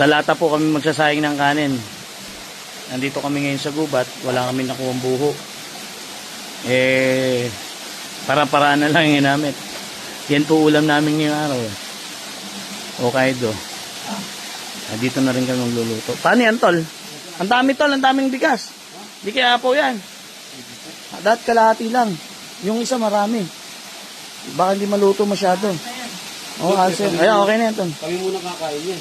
Sa lata po kami magsasayang ng kanin. Nandito kami ngayon sa gubat. Wala kami nakuhang buho. Para-paraan na lang yung ginamit. Yan po ulam namin ngayong araw. Hokkaido. Dito na rin kami magluluto. Paano yan, tol? Ang dami, tol. Ang daming bigas. Di kaya po yan. Dapat kalahati lang. Yung isa marami. Baka hindi maluto masyado. Oo, kasi. Ayan, okay na yan, tol. Kami muna kakain yan.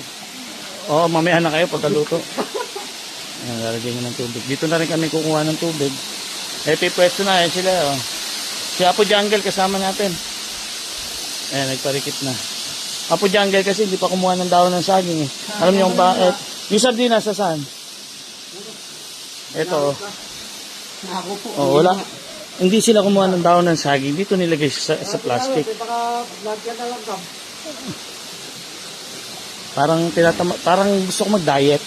Oo, mamaya na kayo pagkaluto. Ayan, lalagyan nyo ng tubig. Dito na rin kami kukuha ng tubig. Ito yung pwesto na. Ayan sila, oh. Si Apo Jungle kasama natin. Ayan, nagparikit na. Apo Jungle kasi hindi pa kumuha ng dahon ng saging eh. Alam niyo kung bakit? Yung sardinas sa saan? Ito, oh. Ako po. Oh, wala. Hindi sila kumuha ng dahon ng saging. Dito nilagay sa plastic. Parang gusto ko mag-diet.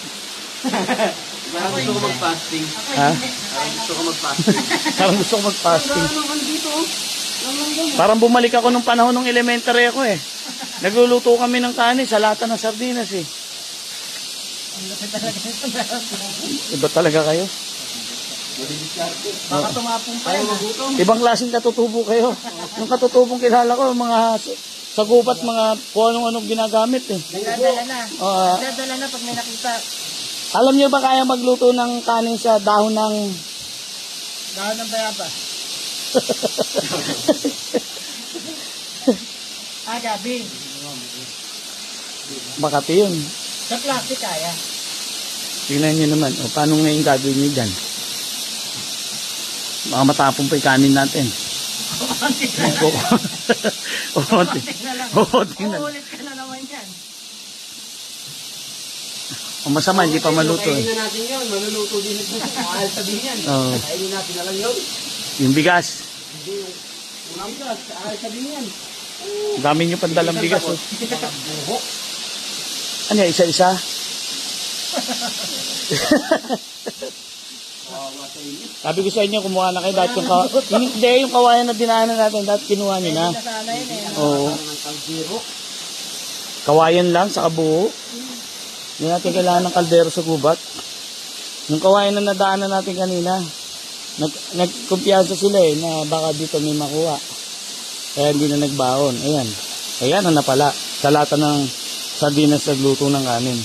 Parang gusto ko mag-fasting. Ha? Parang gusto ko mag-fasting. Parang gusto ko mag-fasting. Parang bumalik ako nung panahon ng elementary ako eh. Nagluluto kami ng kanin sa lata ng sardinas eh. Iba talaga kayo? Baka tumapong pa yan. Ibang klaseng katutubo kayo. Yung katutubong kilala ko, mga sa gubat, mga kung anong ginagamit eh. Nagdadala na. Nagdadala na pag may nakita. Alam niyo ba kaya magluto ng kanin sa dahon ng... Dahon ng bayaba. Gabi. Makati yun. Sa plastic kaya. Tingnan niyo naman. O, paano ngayon gagawin niyo dyan? Baka matapon pa yung kanin natin. Uulit ka na naman yan. O masama, hindi pa maluto eh. Kainin na natin yun. Maluluto din ito. Mahal sabihin yan. Oo. Kainin natin na lang yun. Yung bigas. Hindi yung unang bigas. Mahal sabihin yan. Ang dami nyo pandalang bigas. Oh. Buhok. Ano yan, isa-isa? Sabi ko sa inyo, kumuha na kayo. Dahil yung kawayan na dinaanan natin, dahil kinuha nyo na. Sana yun eh. Oo. Ng kaldero. Kawayan lang sa kabuo. Hindi natin kailangan ng kaldero sa gubat. Yung kawayan na nadaanan natin kanina, nagkumpiyansa sila eh, na baka dito may makuha. Kaya hindi na nagbaon. Ayan. Ayan ang napala. Sa lata ng sardinas nagluto ng kanin.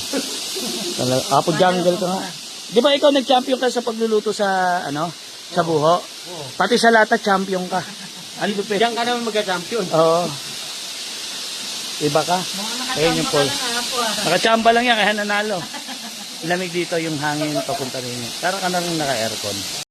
Apo Jungle ka nga. Di ba ikaw nag-champion ka sa pagluluto sa, sa buho? Pati sa lata, champion ka. Ano ba? Diyan ka naman magka-champion. Oo. Iba ka. Ayun yung Paul. Nakachamba lang yan, kaya nanalo. Lamig dito yung hangin papunta rin. Parang ka na rin naka-aircon.